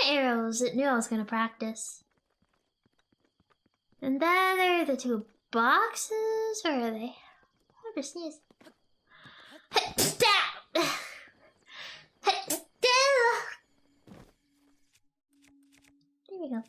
arrows. It knew I was gonna practice. And then there are the two boxes. Where are they? I never sneeze. There we go.